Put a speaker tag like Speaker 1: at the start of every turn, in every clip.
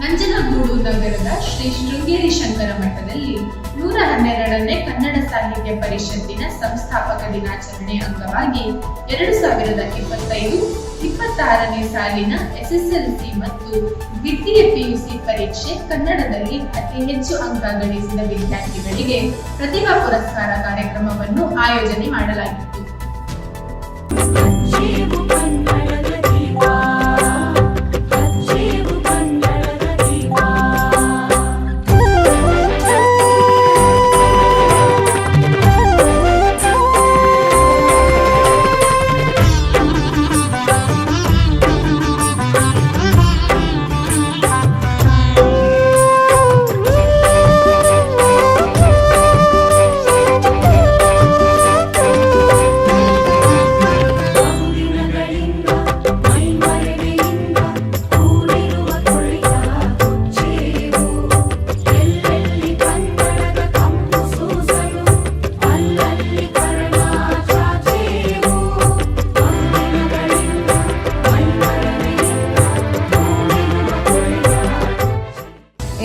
Speaker 1: ನಂಜನಗೂಡು ನಗರದ ಶ್ರೀ ಶೃಂಗೇರಿ ಶಂಕರ ಮಠದಲ್ಲಿ 112ನೇ ಕನ್ನಡ ಸಾಹಿತ್ಯ ಪರಿಷತ್ತಿನ ಸಂಸ್ಥಾಪಕ ದಿನಾಚರಣೆ ಅಂಗವಾಗಿ 2025-26ನೇ ಸಾಲಿನ SSLC ಮತ್ತು ದ್ವಿತೀಯ PUC ಪರೀಕ್ಷೆ ಕನ್ನಡದಲ್ಲಿ ಅತಿ ಹೆಚ್ಚು ಅಂಕ ಗಳಿಸಿದ ವಿದ್ಯಾರ್ಥಿಗಳಿಗೆ ಪ್ರತಿಭಾ ಪುರಸ್ಕಾರ ಕಾರ್ಯಕ್ರಮವನ್ನು ಆಯೋಜನೆ ಮಾಡಲಾಗಿತ್ತು.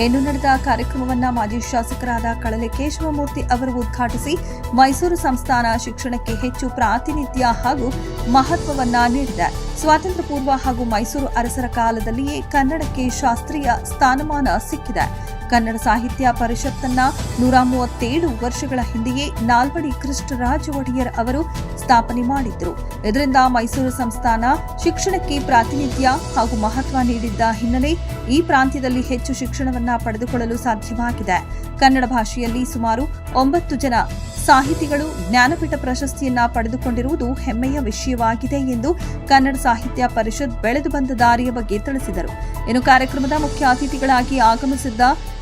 Speaker 2: ಏನು ನಡೆದ ಕಾರ್ಯಕ್ರಮವನ್ನು ಮಾಜಿ ಶಾಸಕರಾದ ಕಳಲೆ ಕೇಶವಮೂರ್ತಿ ಅವರು ಉದ್ಘಾಟಿಸಿ ಮೈಸೂರು ಸಂಸ್ಥಾನ ಶಿಕ್ಷಣಕ್ಕೆ ಹೆಚ್ಚು ಪ್ರಾತಿನಿಧ್ಯ ಹಾಗೂ ಮಹತ್ವವನ್ನ ನೀಡಿದೆ. ಸ್ವಾತಂತ್ರ್ಯ ಪೂರ್ವ ಹಾಗೂ ಮೈಸೂರು ಅರಸರ ಕಾಲದಲ್ಲಿಯೇ ಕನ್ನಡಕ್ಕೆ ಶಾಸ್ತ್ರೀಯ ಸ್ಥಾನಮಾನ ಸಿಕ್ಕಿದೆ. ಕನ್ನಡ ಸಾಹಿತ್ಯ ಪರಿಷತ್ತನ್ನ 137 ವರ್ಷಗಳ ಹಿಂದೆಯೇ ನಾಲ್ವಡಿ ಕೃಷ್ಣರಾಜ ಒಡೆಯರ್ ಅವರು ಸ್ಥಾಪನೆ ಮಾಡಿದ್ರು. ಇದರಿಂದ ಮೈಸೂರು ಸಂಸ್ಥಾನ ಶಿಕ್ಷಣಕ್ಕೆ ಪ್ರಾತಿನಿಧ್ಯ ಹಾಗೂ ಮಹತ್ವ ನೀಡಿದ್ದ ಹಿನ್ನೆಲೆ ಈ ಪ್ರಾಂತ್ಯದಲ್ಲಿ ಹೆಚ್ಚು ಶಿಕ್ಷಣವನ್ನ ಪಡೆದುಕೊಳ್ಳಲು ಸಾಧ್ಯವಾಗಿದೆ. ಕನ್ನಡ ಭಾಷೆಯಲ್ಲಿ ಸುಮಾರು 9 ಜನ ಸಾಹಿತಿಗಳು ಜ್ಞಾನಪೀಠ ಪ್ರಶಸ್ತಿಯನ್ನ ಪಡೆದುಕೊಂಡಿರುವುದು ಹೆಮ್ಮೆಯ ವಿಷಯವಾಗಿದೆ ಎಂದು ಕನ್ನಡ ಸಾಹಿತ್ಯ ಪರಿಷತ್ ಬೆಳೆದು ಬಂದ ದಾರಿಯ ಬಗ್ಗೆ ತಿಳಿಸಿದರು. ಇನ್ನು ಕಾರ್ಯಕ್ರಮದ ಮುಖ್ಯ ಅತಿಥಿಗಳಾಗಿ ಆಗಮಿಸಿದ್ದ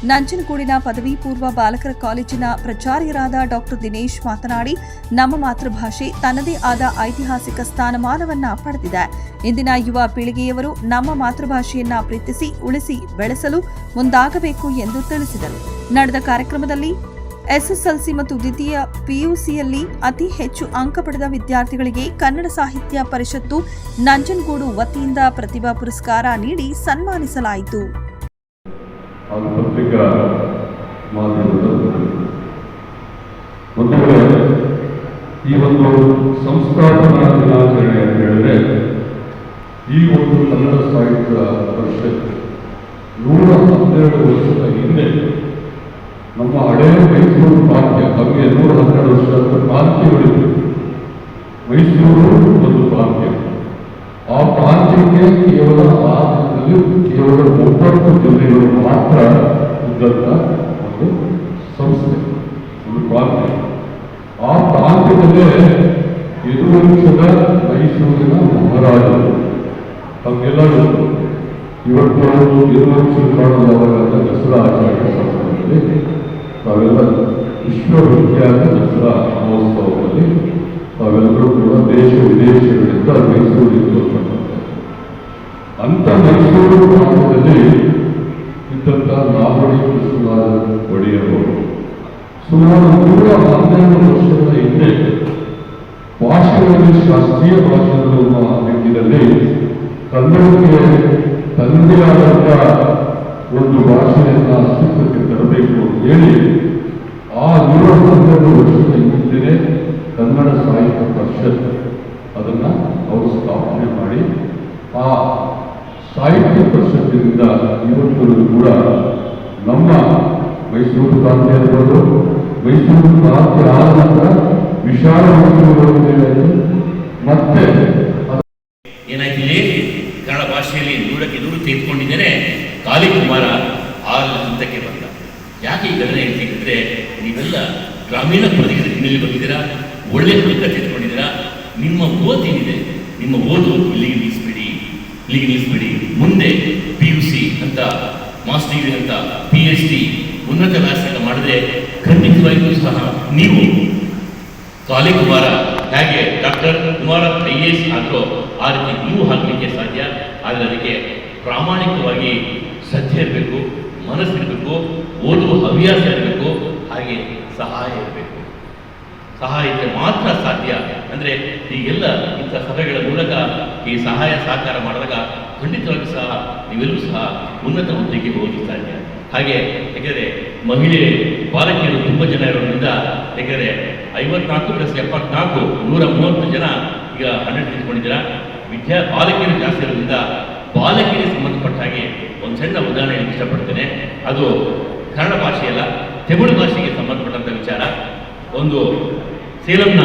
Speaker 2: ನಂಜನಗೂಡಿನ ಪದವಿ ಪೂರ್ವ ಬಾಲಕರ ಕಾಲೇಜಿನ ಪ್ರಾಚಾರ್ಯರಾದ ಡಾ ದಿನೇಶ್ ಮಾತನಾಡಿ, ನಮ್ಮ ಮಾತೃಭಾಷೆ ತನ್ನದೇ ಆದ ಐತಿಹಾಸಿಕ ಸ್ಥಾನಮಾನವನ್ನ ಪಡೆದಿದೆ. ಇಂದಿನ ಯುವ ಪೀಳಿಗೆಯವರು ನಮ್ಮ ಮಾತೃಭಾಷೆಯನ್ನ ಪ್ರೀತಿಸಿ ಉಳಿಸಿ ಬೆಳೆಸಲು ಮುಂದಾಗಬೇಕು ಎಂದು ತಿಳಿಸಿದರು. ನಡೆದ ಕಾರ್ಯಕ್ರಮದಲ್ಲಿ SSLC ಮತ್ತು ದ್ವಿತೀಯ PUCಯಲ್ಲಿ ಅತಿ ಹೆಚ್ಚು ಅಂಕ ಪಡೆದ ವಿದ್ಯಾರ್ಥಿಗಳಿಗೆ ಕನ್ನಡ ಸಾಹಿತ್ಯ ಪರಿಷತ್ತು ನಂಜನಗೂಡು ವತಿಯಿಂದ ಪ್ರತಿಭಾ ಪುರಸ್ಕಾರ ನೀಡಿ ಸನ್ಮಾನಿಸಲಾಯಿತು.
Speaker 3: ಈ ಒಂದು ಸಂಸ್ಥಾಪನಾ ದಿನಾಚರಣೆ ಅಂತ ಹೇಳಿದ್ರೆ ಈ ಒಂದು ಕನ್ನಡ ಸಾಹಿತ್ಯ ಪರಿಷತ್ 112 ವರ್ಷದ ಹಿಂದೆ ನಮ್ಮ ಹಳೆಯ ಮೈಸೂರು ಪ್ರಾಂತ್ಯ, ನಮಗೆ 112 ವರ್ಷದ ಪ್ರಾಂತ್ಯಗಳಿವೆ. ಮೈಸೂರು ಒಂದು ಪ್ರಾಂತ್ಯ. ಆ ಪ್ರಾಂತ್ಯಕ್ಕೆ ಕೇವಲ ಆ ದಿನದಲ್ಲಿ ಕೇವಲ 9 ಜಿಲ್ಲೆಗಳು ಮಾತ್ರ ಇದ್ದಂಥ ಒಂದು ಸಂಸ್ಥೆ, ಒಂದು ಪ್ರಾಂತ್ಯ. ಆ ಪ್ರಾಂತ್ಯದಲ್ಲೇ ಯದುವಂಶದ ಮೈಸೂರಿನ ಮಹಾರಾಜರು ತಮ್ಮೆಲ್ಲರೂ ಇವತ್ತು ಯದುವಂಶ ಕಾಲದವರ ದಸರಾ ಆಚರಣೆ ಸಂದರ್ಭದಲ್ಲಿ ತಾವೆಲ್ಲ ವಿಶ್ವವಿಖ್ಯಾತ ದಸರಾ ಮಹೋತ್ಸವದಲ್ಲಿ ತಾವೆಲ್ಲರೂ ಕೂಡ ದೇಶ ವಿದೇಶಗಳಿಂದ ಮೈಸೂರಿಗೆ ಬರ್ತಕ್ಕಂಥದ್ದು. ಅಂಥ ಮೈಸೂರು ಪ್ರಾಂತ್ಯದಲ್ಲಿ ಇದ್ದಂಥ ನಾಲ್ವಡಿ ಕೃಷ್ಣರಾಜ ಒಡೆಯರು ಸುಮಾರು 112 ವರ್ಷಗಳ ಹಿಂದೆ ಭಾಷೆಗಳಲ್ಲಿ ಶಾಸ್ತ್ರೀಯ ಭಾಷೆ ಅನ್ನುವ ನಿಟ್ಟಿನಲ್ಲಿ ಕನ್ನಡಕ್ಕೆ ತನ್ನದೇ ಆದಂಥ ಒಂದು ಭಾಷೆಯನ್ನು ಅಸ್ತಿತ್ವಕ್ಕೆ ತರಬೇಕು ಅಂತ ಹೇಳಿ ಆ 112 ವರ್ಷದ ಹಿಂದೆ ಕನ್ನಡ ಸಾಹಿತ್ಯ ಪರಿಷತ್ ಅದನ್ನು ಅವರು ಸ್ಥಾಪನೆ ಮಾಡಿ ಆ ಸಾಹಿತ್ಯ ಪರಿಷತ್ತಿನಿಂದ ಇವತ್ತು ಕೂಡ ನಮ್ಮ ಮೈಸೂರು ಪ್ರಾಂತ್ಯ ಇರ್ಬೋದು, ಮೈಸೂರು ಪ್ರಾಂತ್ಯ ಆದ ನಂತರ ವಿಶಾಲ ಮೈಸೂರು ಮತ್ತೆ
Speaker 4: ಏನಾಗಿದೆ, ಕನ್ನಡ ಭಾಷೆಯಲ್ಲಿ 100ಕ್ಕೆ 100 ತೆಗೆದುಕೊಂಡಿದ್ದೇನೆ. ಕಾಲಿಕುಮಾರ ಆ ಹಂತಕ್ಕೆ ಬಂದ. ಯಾಕೆ ಈ ಘಟನೆ ಹೇಳ್ತಿದ್ರೆ, ನೀವೆಲ್ಲ ಗ್ರಾಮೀಣ ಪ್ರದೇಶದ ಹಿನ್ನೆಲೆ ಬಂದಿದ್ದೀರಾ, ಒಳ್ಳೆ ಪುಸ್ತಕ ತೆಗೆದುಕೊಂಡಿದ್ದೀರಾ. ನಿಮ್ಮ ಓದೇನಿದೆ, ನಿಮ್ಮ ಓದು ಇಲ್ಲಿಗೆ ನಿಲ್ಲಿಸಬೇಡಿ. ಮುಂದೆ PUC ಅಂತ, ಮಾಸ್ಟರ್ ಡಿಗ್ರಿ ಅಂತ, PhD ಉನ್ನತ ವ್ಯಾಸಂಗ ಮಾಡಿದ್ರೆ ಖಂಡಿತವಾಗಿಯೂ ಸಹ ನೀವು ಕಾಲಿಕುಮಾರ ಹೇಗೆ ಡಾಕ್ಟರ್ ಕುಮಾರ IAS ಆದರೂ ಆ ರೀತಿ ನೀವು ಹಾಕಲಿಕ್ಕೆ ಸಾಧ್ಯ. ಆದರೆ ಅದಕ್ಕೆ ಪ್ರಾಮಾಣಿಕವಾಗಿ ಶ್ರದ್ಧೆ ಇರಬೇಕು, ಮನಸ್ಸಿರಬೇಕು, ಓದುವ ಹವ್ಯಾಸ ಇರಬೇಕು, ಹಾಗೆ ಸಹಾಯ ಇರಬೇಕು. ಸಹಾಯ ಇದ್ದರೆ ಮಾತ್ರ ಸಾಧ್ಯ. ಅಂದರೆ ಈಗೆಲ್ಲ ಇಂಥ ಸಭೆಗಳ ಮೂಲಕ ಈ ಸಹಾಯ ಸಹಕಾರ ಮಾಡಿದಾಗ ಖಂಡಿತವಾಗಿ ಸಹ ನೀವೆಲ್ಲರೂ ಸಹ ಉನ್ನತ ಹುದ್ದೆಗೆ ಹೋಗಿ ಸಾಧ್ಯ. ಹಾಗೆ ಯಾಕೆಂದರೆ ಮಹಿಳೆ ಬಾಲಕಿಯರು ತುಂಬ ಜನ ಇರೋದ್ರಿಂದ, ಯಾಕೆಂದರೆ 54 + 74 130 ಜನ ಈಗ 100 ತಿಳ್ಕೊಂಡಿದ್ದೀರಾ. ಬಾಲಕಿಯರು ಜಾಸ್ತಿ ಇರೋದ್ರಿಂದ ಬಾಲಕಿಯರಿಗೆ ಸಂಬಂಧಪಟ್ಟ ಹಾಗೆ ಒಂದು ಸಣ್ಣ ಉದಾಹರಣೆ ಇಷ್ಟಪಡ್ತೇನೆ. ಅದು ಕನ್ನಡ ಭಾಷೆಯಲ್ಲ, ತಮಿಳು ಭಾಷೆಗೆ ಸಂಬಂಧಪಟ್ಟಂಥ ವಿಚಾರ. ಒಂದು ಸೇಲಂನ